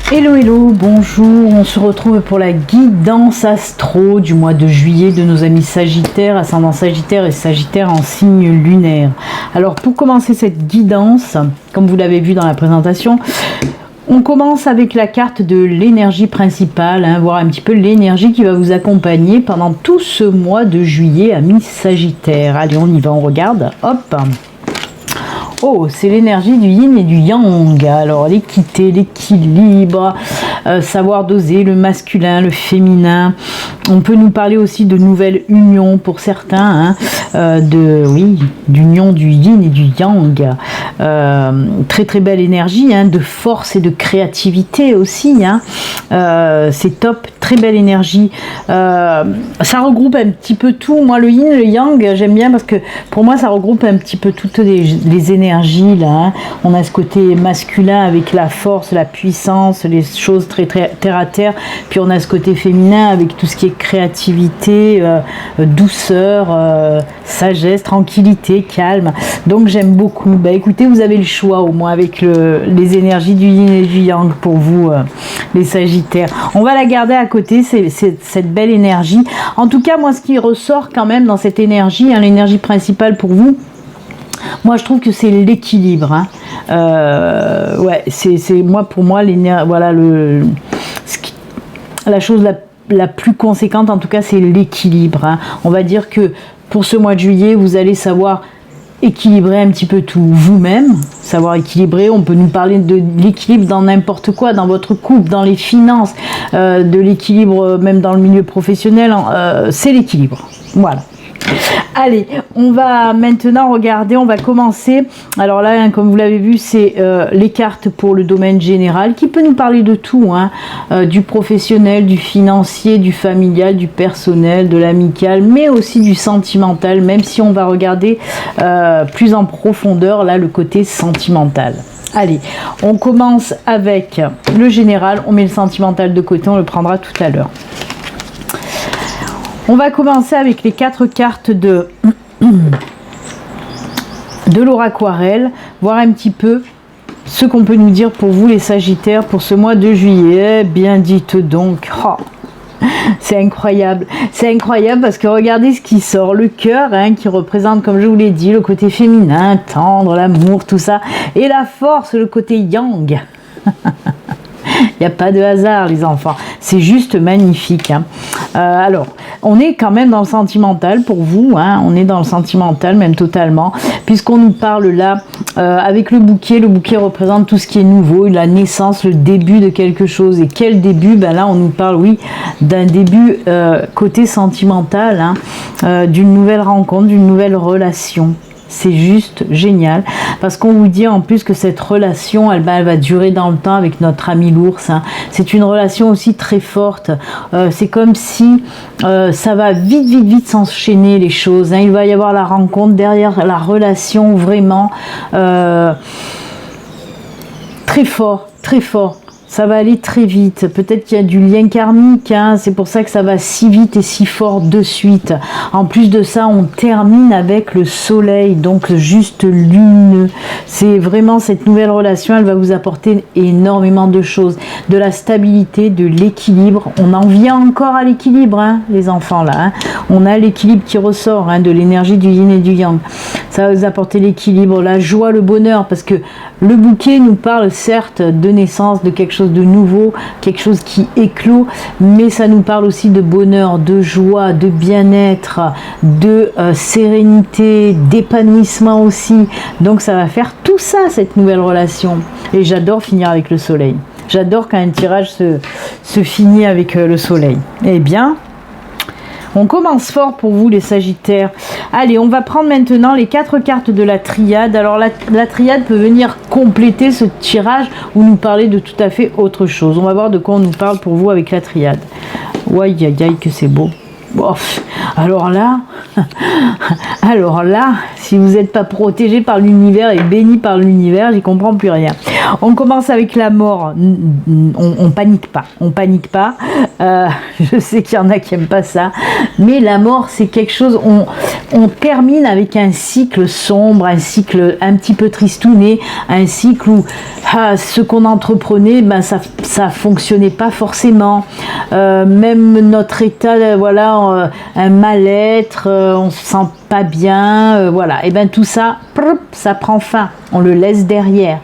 Hello hello, bonjour, on se retrouve pour la guidance astro du mois de juillet de nos amis Sagittaires, ascendant Sagittaire et Sagittaire en signe lunaire. Alors pour commencer cette guidance, comme vous l'avez vu dans la présentation, on commence avec la carte de l'énergie principale, voir un petit peu l'énergie qui va vous accompagner pendant tout ce mois de juillet, amis Sagittaire. Allez, on y va, on regarde, hop. Oh, c'est l'énergie du yin et du yang. Alors, l'équité, l'équilibre, savoir doser le masculin, le féminin. On peut nous parler aussi de nouvelles unions pour certains, d'union du yin et du yang. Très très belle énergie, de force et de créativité aussi. C'est top, très belle énergie. Ça regroupe un petit peu tout. Moi, le yin et le yang, j'aime bien parce que pour moi, ça regroupe un petit peu toutes les énergies là. On a ce côté masculin avec la force, la puissance, les choses très très terre à terre. Puis on a ce côté féminin avec tout ce qui est créativité, douceur, sagesse, tranquillité, calme. Donc j'aime beaucoup. Bah écoutez, vous avez le choix au moins avec les énergies du yin et du yang pour vous, les Sagittaires. On va la garder à côté, c'est cette belle énergie. En tout cas, moi, ce qui ressort quand même dans cette énergie, l'énergie principale pour vous, moi je trouve que c'est l'équilibre. Pour moi voilà la chose la plus conséquente en tout cas, c'est l'équilibre. On va dire que pour ce mois de juillet, vous allez savoir équilibrer un petit peu tout vous-même, savoir équilibrer. On peut nous parler de l'équilibre dans n'importe quoi, dans votre couple, dans les finances, de l'équilibre même dans le milieu professionnel. C'est l'équilibre. Voilà. Allez, on va maintenant regarder, on va commencer. Alors là, comme vous l'avez vu, c'est les cartes pour le domaine général qui peut nous parler de tout, du professionnel, du financier, du familial, du personnel, de l'amical, mais aussi du sentimental, même si on va regarder plus en profondeur là le côté sentimental. Allez, on commence avec le général, on met le sentimental de côté, on le prendra tout à l'heure. On va commencer avec les 4 cartes de l'oracle, voir un petit peu ce qu'on peut nous dire pour vous les Sagittaires pour ce mois de juillet. Bien dites donc. C'est incroyable parce que regardez ce qui sort, le cœur qui représente, comme je vous l'ai dit, le côté féminin, tendre, l'amour, tout ça, et la force, le côté yang. Il n'y a pas de hasard, les enfants. C'est juste magnifique. Alors, on est quand même dans le sentimental pour vous. On est dans le sentimental, même totalement. Puisqu'on nous parle là, avec le bouquet. Le bouquet représente tout ce qui est nouveau, la naissance, le début de quelque chose. Et quel début? Là, on nous parle, oui, d'un début côté sentimental, d'une nouvelle rencontre, d'une nouvelle relation. C'est juste génial parce qu'on vous dit en plus que cette relation elle va durer dans le temps avec notre ami l'ours. C'est une relation aussi très forte. C'est comme si ça va vite s'enchaîner les choses. Il va y avoir la rencontre derrière la relation vraiment très fort. Ça va aller très vite. Peut-être qu'il y a du lien karmique. C'est pour ça que ça va si vite et si fort de suite. En plus de ça, on termine avec le soleil. Donc juste lumineux. C'est vraiment cette nouvelle relation. Elle va vous apporter énormément de choses. De la stabilité, de l'équilibre. On en vient encore à l'équilibre, les enfants là. On a l'équilibre qui ressort de l'énergie du yin et du yang. Ça va vous apporter l'équilibre, la joie, le bonheur. Parce que le bouquet nous parle certes de naissance, de quelque chose de nouveau, quelque chose qui éclot, mais ça nous parle aussi de bonheur, de joie, de bien-être, de sérénité, d'épanouissement aussi. Donc ça va faire tout ça, cette nouvelle relation. Et j'adore finir avec le soleil. J'adore quand un tirage se finit avec le soleil. Eh bien, on commence fort pour vous les Sagittaires. Allez, on va prendre maintenant les 4 cartes de la triade. Alors la triade peut venir compléter ce tirage ou nous parler de tout à fait autre chose. On va voir de quoi on nous parle pour vous avec la triade. Aïe aïe aïe que c'est beau. Alors là, Si vous n'êtes pas protégé par l'univers et béni par l'univers, j'y comprends plus rien. On commence avec la mort. On panique pas. On panique pas. Je sais qu'il y en a qui n'aiment pas ça. Mais la mort, c'est quelque chose... On termine avec un cycle sombre, un cycle un petit peu tristouné, un cycle où ce qu'on entreprenait, ben, ça fonctionnait pas forcément. Même notre état, voilà, un mal-être, on se sent pas bien, voilà. Et ben tout ça, ça prend fin. On le laisse derrière.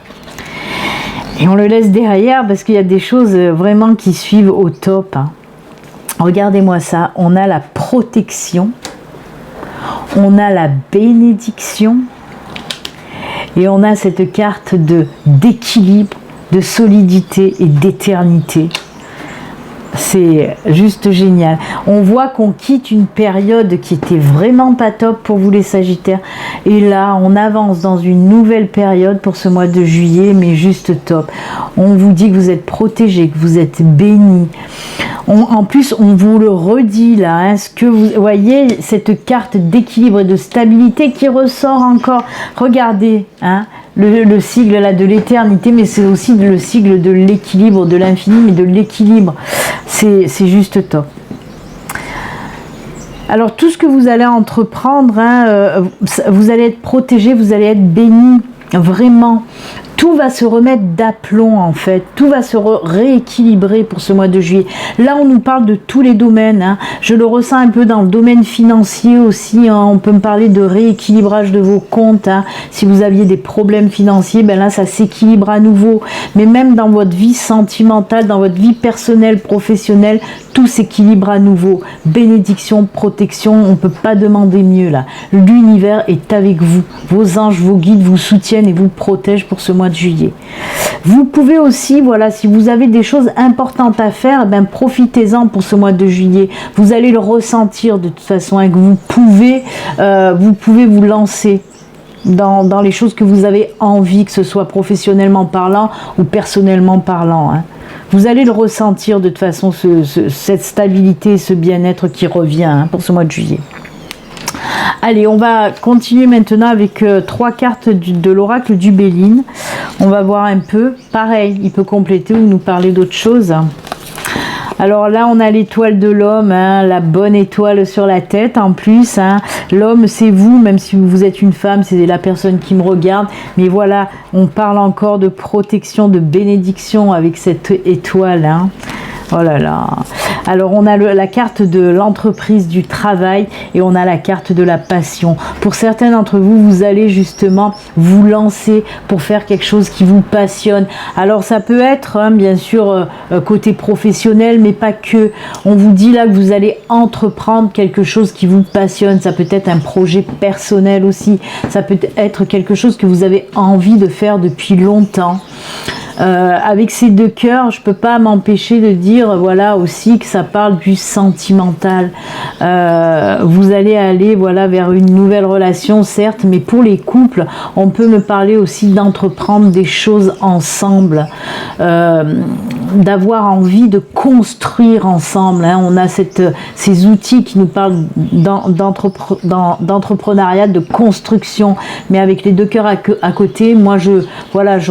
Et on le laisse derrière parce qu'il y a des choses vraiment qui suivent au top. Hein. Regardez-moi ça. On a la protection. On a la bénédiction. Et on a cette carte d'équilibre, de solidité et d'éternité. C'est juste génial. On voit qu'on quitte une période qui était vraiment pas top pour vous les Sagittaires. Et là, on avance dans une nouvelle période pour ce mois de juillet, mais juste top. On vous dit que vous êtes protégés, que vous êtes bénis. En plus, on vous le redit là, hein, ce que vous voyez, cette carte d'équilibre et de stabilité qui ressort encore. Regardez, hein, le sigle là de l'éternité, mais c'est aussi le sigle de l'équilibre, de l'infini, mais de l'équilibre. C'est juste top. Alors tout ce que vous allez entreprendre, hein, vous allez être protégé, vous allez être béni, vraiment. Tout va se remettre d'aplomb en fait, tout va se rééquilibrer pour ce mois de juillet. Là on nous parle de tous les domaines, hein. Je le ressens un peu dans le domaine financier aussi, hein. On peut me parler de rééquilibrage de vos comptes, hein. Si vous aviez des problèmes financiers, ben là ça s'équilibre à nouveau. Mais même dans votre vie sentimentale, dans votre vie personnelle, professionnelle, tout s'équilibre à nouveau. Bénédiction, protection, on ne peut pas demander mieux là. L'univers est avec vous, vos anges, vos guides vous soutiennent et vous protègent pour ce mois de juillet. Vous pouvez aussi, voilà, si vous avez des choses importantes à faire, ben profitez-en pour ce mois de juillet. Vous allez le ressentir de toute façon, hein, que vous pouvez vous lancer dans les choses que vous avez envie, que ce soit professionnellement parlant ou personnellement parlant. Hein. Vous allez le ressentir de toute façon, cette stabilité, ce bien-être qui revient, hein, pour ce mois de juillet. Allez, on va continuer maintenant avec 3 cartes de l'oracle du Béline. On va voir un peu. Pareil, il peut compléter ou nous parler d'autre chose. Alors là, on a l'étoile de l'homme, hein, la bonne étoile sur la tête en plus. Hein. L'homme, c'est vous, même si vous êtes une femme, c'est la personne qui me regarde. Mais voilà, on parle encore de protection, de bénédiction avec cette étoile. Hein. Oh là là. Alors on a la carte de l'entreprise, du travail, et on a la carte de la passion. Pour certains d'entre vous, vous allez justement vous lancer pour faire quelque chose qui vous passionne. Alors ça peut être, hein, bien sûr, côté professionnel, mais pas que. On vous dit là que vous allez entreprendre quelque chose qui vous passionne. Ça peut être un projet personnel aussi. Ça peut être quelque chose que vous avez envie de faire depuis longtemps. Avec ces 2 cœurs, je peux pas m'empêcher de dire, voilà, aussi que ça parle du sentimental. Vous allez aller, voilà, vers une nouvelle relation, certes, mais pour les couples, on peut me parler aussi d'entreprendre des choses ensemble, d'avoir envie de construire ensemble. Hein. On a ces outils qui nous parlent d'entrepreneuriat, de construction, mais avec les 2 cœurs à côté, moi, je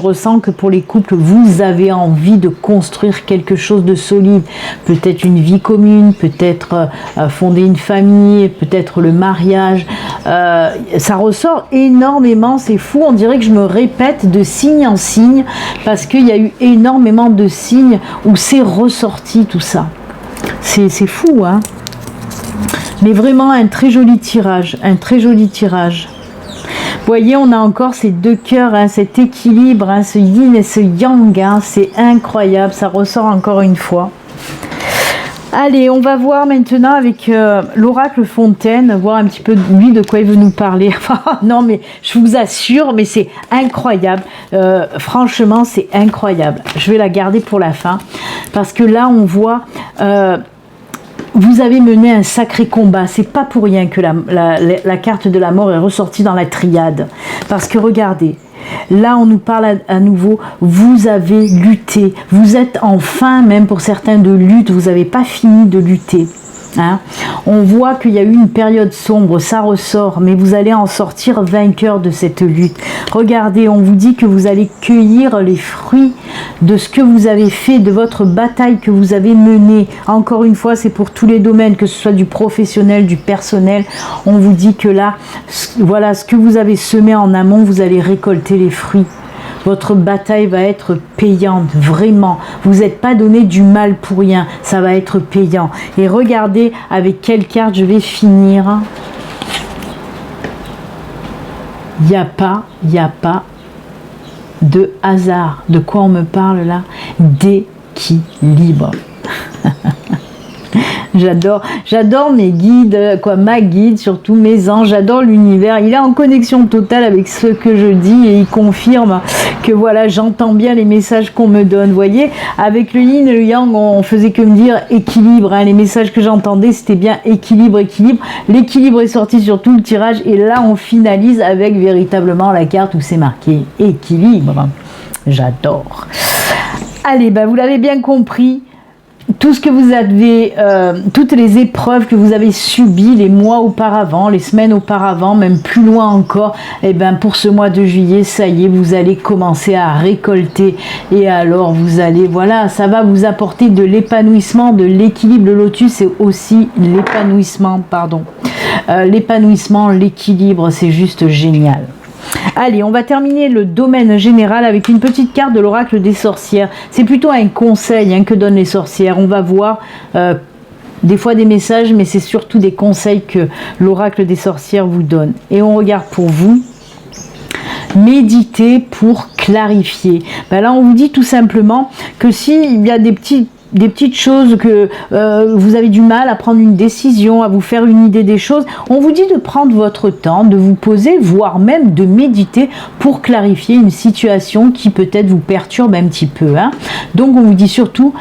ressens que pour les couples, vous avez envie de construire quelque chose de solide, peut-être une vie commune, peut-être fonder une famille, peut-être le mariage. Ça ressort énormément, c'est fou, on dirait que je me répète de signe en signe, parce qu'il y a eu énormément de signes où c'est ressorti tout ça. C'est fou, hein. Mais vraiment un très joli tirage, un très joli tirage. Vous voyez, on a encore ces 2 cœurs, hein, cet équilibre, hein, ce yin et ce yang, hein, c'est incroyable, ça ressort encore une fois. Allez, on va voir maintenant avec l'oracle Fontaine, voir un petit peu lui de quoi il veut nous parler. Non, mais je vous assure, mais c'est incroyable. Franchement, c'est incroyable. Je vais la garder pour la fin, parce que là, on voit... vous avez mené un sacré combat. C'est pas pour rien que la carte de la mort est ressortie dans la triade. Parce que regardez, là on nous parle à nouveau, vous avez lutté. Vous êtes en fin, même pour certains, de lutte. Vous n'avez pas fini de lutter. Hein. On voit qu'il y a eu une période sombre, ça ressort, mais vous allez en sortir vainqueur de cette lutte. Regardez, on vous dit que vous allez cueillir les fruits de ce que vous avez fait, de votre bataille que vous avez menée. Encore une fois, c'est pour tous les domaines, que ce soit du professionnel, du personnel. On vous dit que là, voilà, ce que vous avez semé en amont, vous allez récolter les fruits. Votre bataille va être payante, vraiment. Vous n'êtes pas donné du mal pour rien, ça va être payant. Et regardez avec quelle carte je vais finir. Il n'y a pas de hasard. De quoi on me parle là? D'équilibre. J'adore mes guides, ma guide, surtout mes anges, j'adore l'univers. Il est en connexion totale avec ce que je dis et il confirme que voilà, j'entends bien les messages qu'on me donne. Vous voyez, avec le yin et le yang, on faisait que me dire équilibre. Hein. Les messages que j'entendais, c'était bien équilibre, équilibre. L'équilibre est sorti sur tout le tirage et là, on finalise avec véritablement la carte où c'est marqué équilibre. J'adore. Allez, vous l'avez bien compris. Tout ce que vous avez, toutes les épreuves que vous avez subies les mois auparavant, les semaines auparavant, même plus loin encore, pour ce mois de juillet, ça y est, vous allez commencer à récolter et alors vous allez, voilà, ça va vous apporter de l'épanouissement, de l'équilibre. Le lotus, c'est aussi l'épanouissement, l'épanouissement, l'équilibre, c'est juste génial. Allez, on va terminer le domaine général avec une petite carte de l'oracle des sorcières. C'est plutôt un conseil que donnent les sorcières. On va voir des fois des messages, mais c'est surtout des conseils que l'oracle des sorcières vous donne. Et on regarde pour vous. Méditer pour clarifier. Là, on vous dit tout simplement que s'il y a des petites choses que vous avez du mal à prendre une décision, à vous faire une idée des choses, on vous dit de prendre votre temps, de vous poser, voire même de méditer pour clarifier une situation qui peut-être vous perturbe un petit peu. Hein. Donc on vous dit surtout,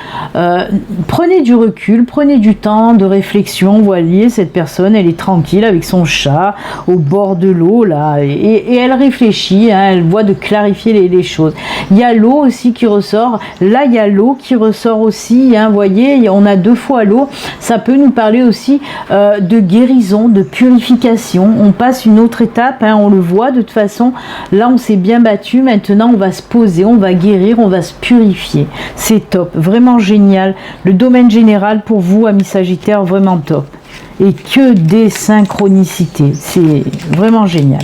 prenez du recul, prenez du temps de réflexion. Vous voyez, cette personne, elle est tranquille avec son chat au bord de l'eau, là, et elle réfléchit, hein, elle voit de clarifier les choses. Il y a l'eau aussi qui ressort, là il y a l'eau qui ressort aussi. Vous voyez, on a deux fois l'eau. Ça peut nous parler aussi de guérison, de purification. On passe une autre étape, on le voit de toute façon. Là, on s'est bien battu. Maintenant, on va se poser, on va guérir, on va se purifier. C'est top, vraiment génial. Le domaine général pour vous, amis Sagittaires, vraiment top. Et que des synchronicités. C'est vraiment génial.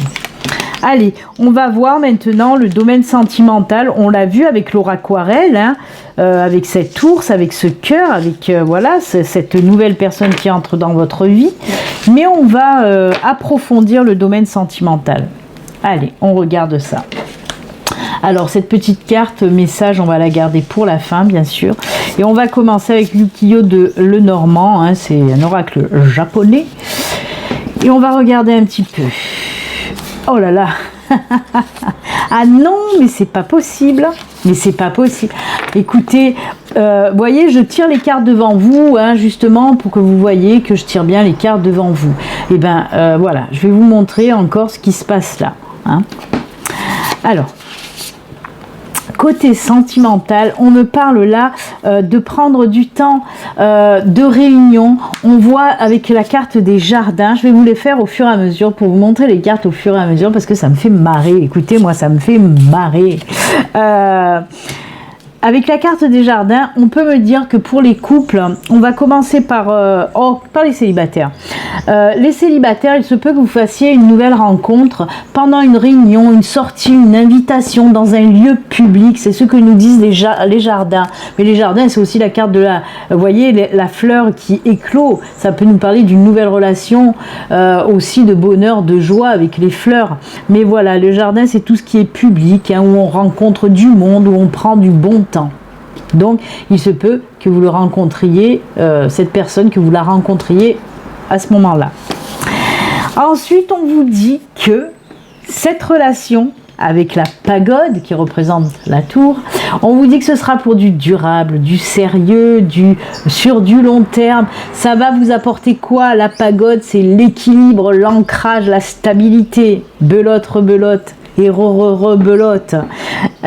Allez, on va voir maintenant le domaine sentimental. On l'a vu avec l'oraquarelle, avec cette ours, avec ce cœur, avec voilà, cette nouvelle personne qui entre dans votre vie. Mais on va approfondir le domaine sentimental. Allez, on regarde ça. Alors, cette petite carte message, on va la garder pour la fin, bien sûr. Et on va commencer avec l'ukiyo de Lenormand. C'est un oracle japonais. Et on va regarder un petit peu. Oh là là. Ah non, mais c'est pas possible. Mais c'est pas possible. Écoutez, voyez, je tire les cartes devant vous, justement, pour que vous voyez que je tire bien les cartes devant vous. Et voilà, je vais vous montrer encore ce qui se passe là. Alors, côté sentimental, on me parle là de prendre du temps de réunion. On voit avec la carte des jardins, je vais vous les faire au fur et à mesure pour vous montrer les cartes au fur et à mesure parce que ça me fait marrer. Écoutez, moi ça me fait marrer. Avec la carte des jardins, on peut me dire que pour les couples, on va commencer par les célibataires. Les célibataires, il se peut que vous fassiez une nouvelle rencontre pendant une réunion, une sortie, une invitation dans un lieu public. C'est ce que nous disent les jardins. Mais les jardins, c'est aussi la carte de vous voyez, la fleur qui éclot. Ça peut nous parler d'une nouvelle relation, aussi de bonheur, de joie avec les fleurs. Mais voilà, le jardin, c'est tout ce qui est public, où on rencontre du monde, où on prend du bon temps. Donc, il se peut que vous le rencontriez, cette personne, que vous la rencontriez à ce moment-là. Ensuite, on vous dit que cette relation avec la pagode qui représente la tour, on vous dit que ce sera pour du durable, du sérieux, sur du long terme. Ça va vous apporter quoi? La pagode, c'est l'équilibre, l'ancrage, la stabilité. Belote, rebelote. Et rebelote.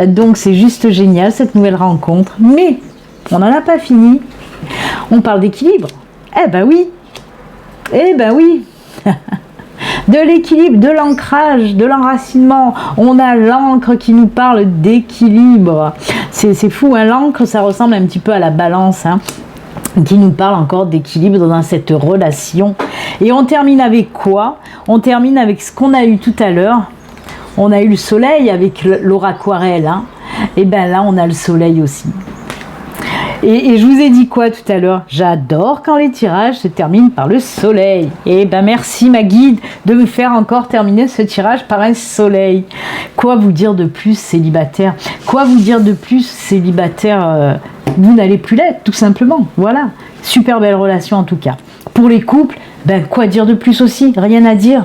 Donc c'est juste génial cette nouvelle rencontre. Mais on n'en a pas fini. On parle d'équilibre. Eh ben oui, Eh ben oui. De l'équilibre, de l'ancrage, de l'enracinement. On a l'encre qui nous parle d'équilibre. C'est fou, hein, l'encre, ça ressemble un petit peu à la balance, hein, qui nous parle encore d'équilibre dans cette relation. Et on termine avec quoi? On termine avec ce qu'on a eu tout à l'heure. On a eu le soleil avec l'auraquarelle, hein. Et bien là, on a le soleil aussi. Et je vous ai dit quoi tout à l'heure? J'adore quand les tirages se terminent par le soleil. Et ben merci ma guide de me faire encore terminer ce tirage par un soleil. Quoi vous dire de plus, célibataire? Quoi vous dire de plus, célibataire? Vous n'allez plus l'être, tout simplement. Voilà. Super belle relation en tout cas. Pour les couples, ben quoi dire de plus aussi? Rien à dire.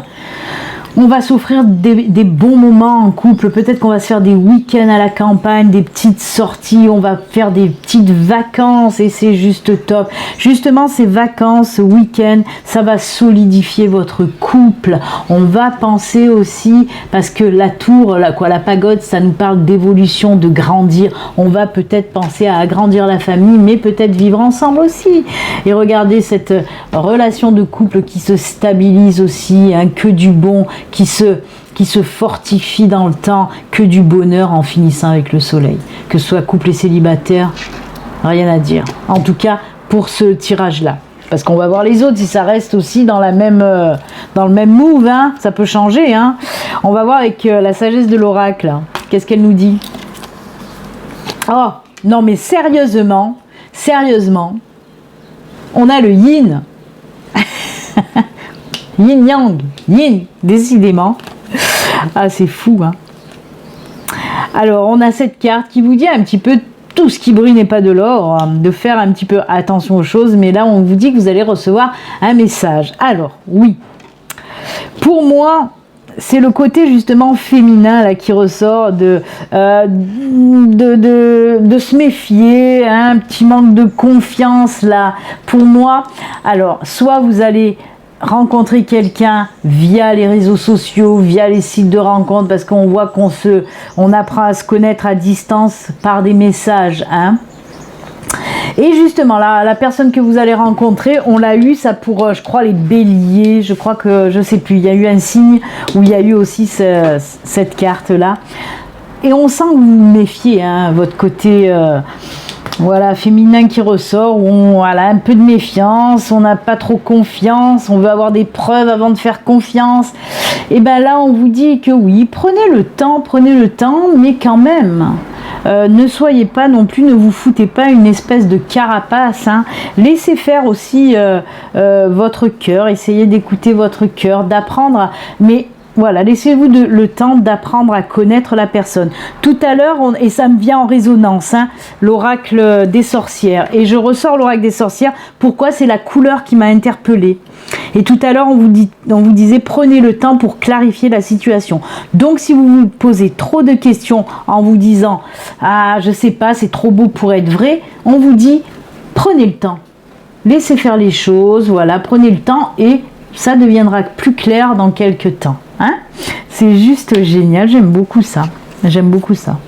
On va s'offrir des bons moments en couple. Peut-être qu'on va se faire des week-ends à la campagne, des petites sorties. On va faire des petites vacances et c'est juste top. Justement, ces vacances, week-ends, ça va solidifier votre couple. On va penser aussi, parce que la tour, la pagode, ça nous parle d'évolution, de grandir. On va peut-être penser à agrandir la famille, mais peut-être vivre ensemble aussi. Et regardez cette relation de couple qui se stabilise aussi, hein, que du bon, qui se fortifie dans le temps, que du bonheur en finissant avec le soleil. Que ce soit couple et célibataire, rien à dire. En tout cas, pour ce tirage-là. Parce qu'on va voir les autres si ça reste aussi dans le même move, hein. Ça peut changer, hein. On va voir avec la sagesse de l'oracle. Qu'est-ce qu'elle nous dit? Oh, non mais sérieusement, on a le yin. Yin yang, yin, décidément. Ah, c'est fou, hein. Alors, on a cette carte qui vous dit un petit peu tout ce qui brille n'est pas de l'or, de faire un petit peu attention aux choses, mais là, on vous dit que vous allez recevoir un message. Alors, oui. Pour moi, c'est le côté justement féminin là qui ressort de se méfier, hein, un petit manque de confiance là. Pour moi, alors, soit vous allez rencontrer quelqu'un via les réseaux sociaux, via les sites de rencontres, parce qu'on voit on apprend à se connaître à distance par des messages, hein. Et justement, la personne que vous allez rencontrer, on l'a eu, ça pour, je crois, les béliers, je crois que, je sais plus, il y a eu un signe où il y a eu aussi cette carte-là. Et on sent que vous vous méfiez, hein, votre côté... voilà, féminin qui ressort, où on a un peu de méfiance, on n'a pas trop confiance, on veut avoir des preuves avant de faire confiance. Et bien là, on vous dit que oui, prenez le temps, mais quand même, ne soyez pas non plus, ne vous foutez pas une espèce de carapace, hein. Laissez faire aussi votre cœur, essayez d'écouter votre cœur, d'apprendre, mais... Voilà, laissez-vous le temps d'apprendre à connaître la personne. Tout à l'heure, et ça me vient en résonance, hein, l'oracle des sorcières. Et je ressors l'oracle des sorcières. Pourquoi? C'est la couleur qui m'a interpellée. Et tout à l'heure, on vous disait, prenez le temps pour clarifier la situation. Donc, si vous vous posez trop de questions en vous disant, ah, je sais pas, c'est trop beau pour être vrai, on vous dit, prenez le temps. Laissez faire les choses, voilà, prenez le temps et ça deviendra plus clair dans quelques temps. Hein? C'est juste génial, j'aime beaucoup ça. J'aime beaucoup ça.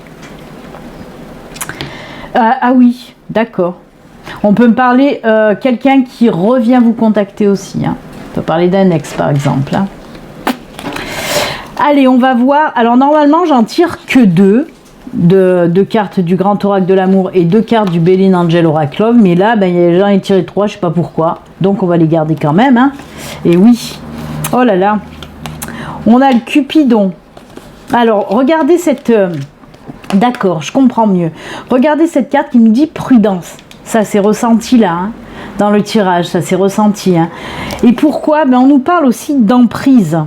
Ah oui, d'accord. On peut me parler, quelqu'un qui revient vous contacter aussi. Hein. On peut parler d'un ex par exemple. Hein. Allez, on va voir. Alors normalement, j'en tire que deux cartes du Grand Oracle de l'amour et 2 cartes du Béline Angel Oracle Love. Mais là, ben, j'en ai tiré 3, je sais pas pourquoi. Donc on va les garder quand même. Hein. Et oui. Oh là là. On a le Cupidon. Alors, regardez cette... D'accord, je comprends mieux. Regardez cette carte qui nous dit prudence. Ça s'est ressenti là, hein, dans le tirage, ça s'est ressenti. Hein. Et pourquoi? Ben, on nous parle aussi d'emprise.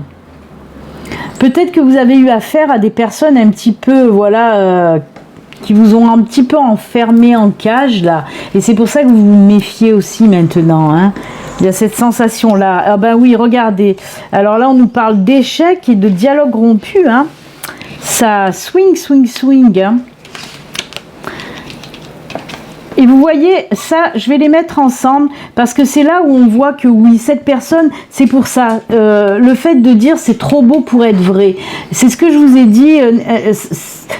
Peut-être que vous avez eu affaire à des personnes un petit peu, voilà, qui vous ont un petit peu enfermé en cage là. Et c'est pour ça que vous vous méfiez aussi maintenant, hein. Il y a cette sensation-là. Ah ben oui, regardez. Alors là, on nous parle d'échec et de dialogue rompu. Hein. Ça swing. Hein. Et vous voyez, ça, je vais les mettre ensemble parce que c'est là où on voit que oui, cette personne, c'est pour ça. Le fait de dire c'est trop beau pour être vrai. C'est ce que je vous ai dit.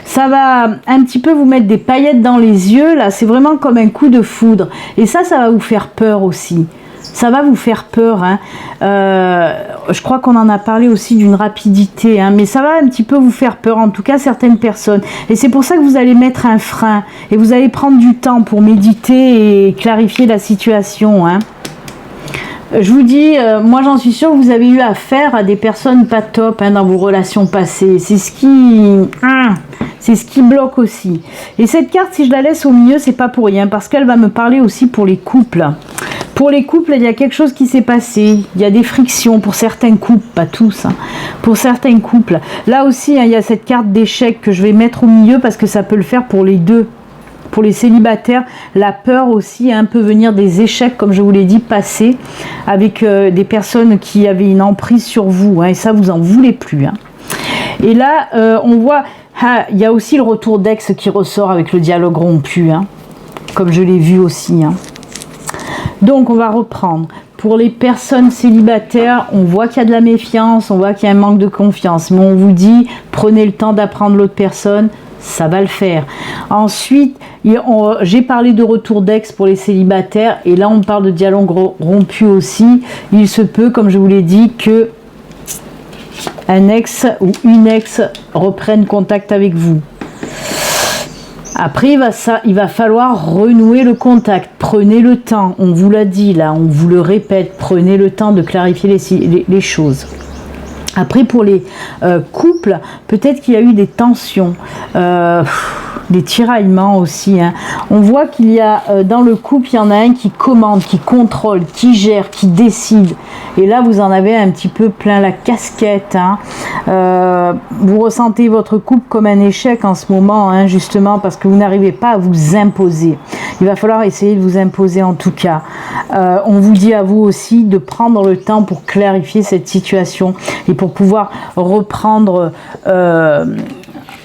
Ça va un petit peu vous mettre des paillettes dans les yeux. Là, c'est vraiment comme un coup de foudre. Et ça va vous faire peur aussi. Ça va vous faire peur, hein. Je crois qu'on en a parlé aussi d'une rapidité, hein, mais ça va un petit peu vous faire peur, en tout cas certaines personnes. Et c'est pour ça que vous allez mettre un frein et vous allez prendre du temps pour méditer et clarifier la situation, hein. Je vous dis, moi j'en suis sûre que vous avez eu affaire à des personnes pas top, hein, dans vos relations passées. C'est ce qui bloque aussi. Et cette carte, si je la laisse au milieu, c'est pas pour rien, parce qu'elle va me parler aussi pour les couples. Pour les couples, il y a quelque chose qui s'est passé. Il y a des frictions pour certains couples, pas tous, hein, pour certains couples. Là aussi, hein, il y a cette carte d'échec que je vais mettre au milieu parce que ça peut le faire pour les deux. Pour les célibataires, la peur aussi, hein, peut venir des échecs, comme je vous l'ai dit, passés, avec des personnes qui avaient une emprise sur vous, hein, et ça, vous en voulez plus, hein. Et là, on voit, il y a aussi le retour d'ex qui ressort avec le dialogue rompu, hein, comme je l'ai vu aussi, hein. Donc, on va reprendre. Pour les personnes célibataires, on voit qu'il y a de la méfiance, on voit qu'il y a un manque de confiance, mais on vous dit, prenez le temps d'apprendre l'autre personne, ça va le faire. Ensuite, j'ai parlé de retour d'ex pour les célibataires, et là on parle de dialogue rompu aussi. Il se peut, comme je vous l'ai dit, que un ex ou une ex reprenne contact avec vous. Après, il va falloir renouer le contact. Prenez le temps, on vous l'a dit là, on vous le répète, prenez le temps de clarifier les choses. Après, pour les couples, peut-être qu'il y a eu des tensions, des tiraillements aussi, hein. On voit qu'il y a dans le couple, il y en a un qui commande, qui contrôle, qui gère, qui décide. Et là, vous en avez un petit peu plein la casquette, hein. Vous ressentez votre couple comme un échec en ce moment, hein, justement, parce que vous n'arrivez pas à vous imposer. Il va falloir essayer de vous imposer en tout cas. On vous dit à vous aussi de prendre le temps pour clarifier cette situation et pour pouvoir reprendre...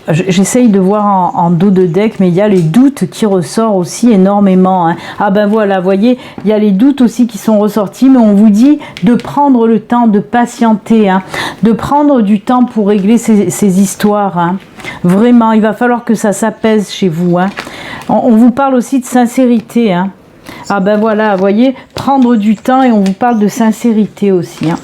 J'essaye de voir en dos de deck, mais il y a les doutes qui ressortent aussi énormément, hein. Ah ben voilà, vous voyez, il y a les doutes aussi qui sont ressortis, mais on vous dit de prendre le temps, de patienter, hein, de prendre du temps pour régler ces histoires, hein. Vraiment, il va falloir que ça s'apaise chez vous, hein. On vous parle aussi de sincérité, hein. Ah ben voilà, vous voyez, prendre du temps, et on vous parle de sincérité aussi, hein.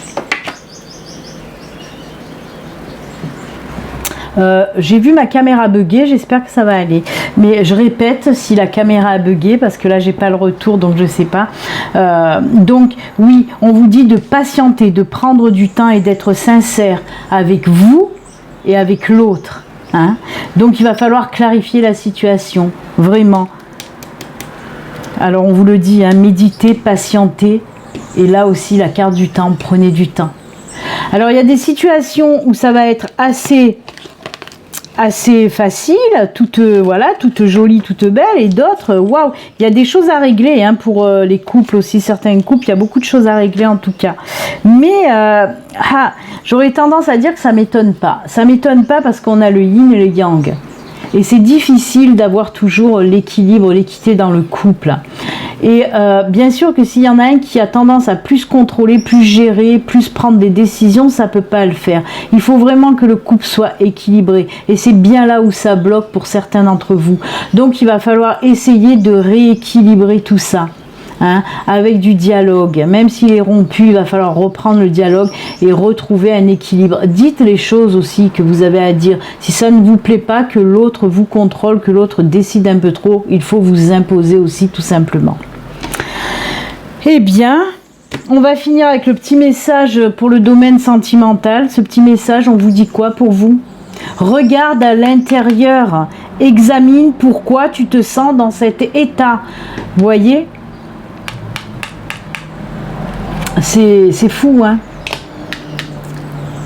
J'ai vu ma caméra bugger, j'espère que ça va aller, mais je répète si la caméra a bugué, parce que là j'ai pas le retour, donc je sais pas. Donc oui, on vous dit de patienter, de prendre du temps et d'être sincère avec vous et avec l'autre, hein. Donc il va falloir clarifier la situation, vraiment. Alors on vous le dit, hein, méditez, patientez, et là aussi la carte du temps, prenez du temps. Alors il y a des situations où ça va être assez facile, voilà, toute jolie, toute belle, et d'autres, waouh, il y a des choses à régler, hein, pour les couples aussi, certains couples, il y a beaucoup de choses à régler en tout cas. Mais j'aurais tendance à dire que ça m'étonne pas. Ça m'étonne pas parce qu'on a le yin et le yang. Et c'est difficile d'avoir toujours l'équilibre, l'équité dans le couple. Et bien sûr que s'il y en a un qui a tendance à plus contrôler, plus gérer, plus prendre des décisions, ça peut pas le faire. Il faut vraiment que le couple soit équilibré. Et c'est bien là où ça bloque pour certains d'entre vous. Donc il va falloir essayer de rééquilibrer tout ça, hein, avec du dialogue. Même s'il est rompu, il va falloir reprendre le dialogue et retrouver un équilibre. Dites les choses aussi que vous avez à dire. Si ça ne vous plaît pas, que l'autre vous contrôle, que l'autre décide un peu trop, il faut vous imposer aussi, tout simplement. Eh bien, on va finir avec le petit message pour le domaine sentimental. Ce petit message, on vous dit quoi pour vous? Regarde à l'intérieur, examine pourquoi tu te sens dans cet état. Vous voyez? C'est fou, hein?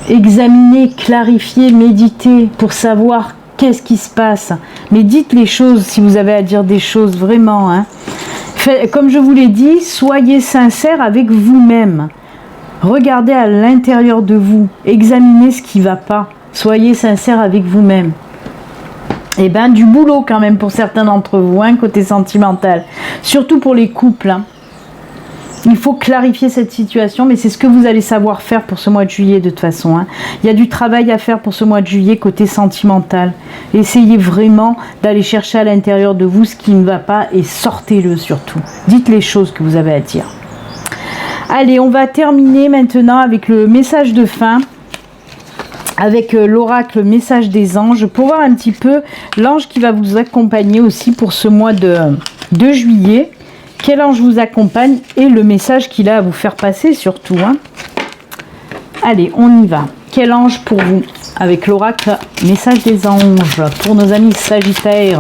Examiner, clarifier, méditer pour savoir qu'est-ce qui se passe. Mais dites les choses si vous avez à dire des choses, vraiment, hein? Comme je vous l'ai dit, soyez sincère avec vous-même. Regardez à l'intérieur de vous. Examinez ce qui ne va pas. Soyez sincère avec vous-même. Eh bien, du boulot quand même pour certains d'entre vous, hein, côté sentimental. Surtout pour les couples, hein. Il faut clarifier cette situation, mais c'est ce que vous allez savoir faire pour ce mois de juillet de toute façon, hein. Il y a du travail à faire pour ce mois de juillet côté sentimental. Essayez vraiment d'aller chercher à l'intérieur de vous ce qui ne va pas et sortez-le surtout. Dites les choses que vous avez à dire. Allez, on va terminer maintenant avec le message de fin, avec l'oracle message des anges, pour voir un petit peu l'ange qui va vous accompagner aussi pour ce mois de juillet. Quel ange vous accompagne et le message qu'il a à vous faire passer surtout. Hein. Allez, on y va. Quel ange pour vous avec l'oracle message des anges pour nos amis Sagittaires.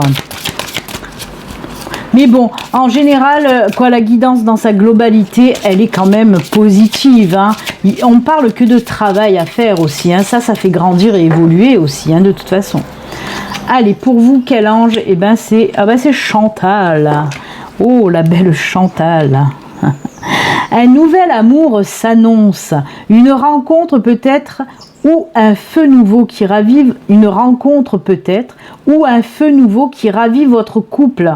Mais bon, en général, quoi, la guidance dans sa globalité, elle est quand même positive. Hein. On parle que de travail à faire aussi. Hein. Ça fait grandir et évoluer aussi, hein, de toute façon. Allez, pour vous, quel ange? Eh ben, c'est Chantal. Oh, la belle Chantal. Un nouvel amour s'annonce. Une rencontre peut-être ou un feu nouveau qui ravive. Une rencontre peut-être ou un feu nouveau qui ravive votre couple.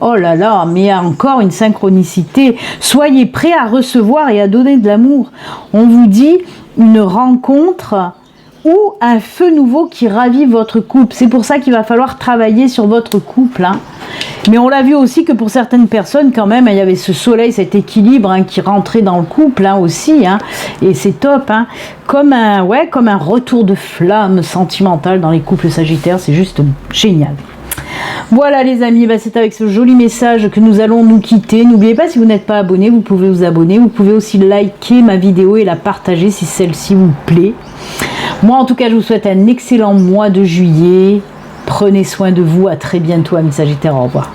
Oh là là, mais il y a encore une synchronicité. Soyez prêts à recevoir et à donner de l'amour. On vous dit une rencontre ou un feu nouveau qui ravive votre couple. C'est pour ça qu'il va falloir travailler sur votre couple. Hein. Mais on l'a vu aussi que pour certaines personnes, quand même, il y avait ce soleil, cet équilibre hein, qui rentrait dans le couple hein, aussi. Hein, et c'est top. Hein, comme un retour de flamme sentimentale dans les couples sagittaires. C'est juste génial. Voilà les amis, c'est avec ce joli message que nous allons nous quitter. N'oubliez pas, si vous n'êtes pas abonné, vous pouvez vous abonner. Vous pouvez aussi liker ma vidéo et la partager si celle-ci vous plaît. Moi en tout cas, je vous souhaite un excellent mois de juillet. Prenez soin de vous, à très bientôt amis Sagittaires, au revoir.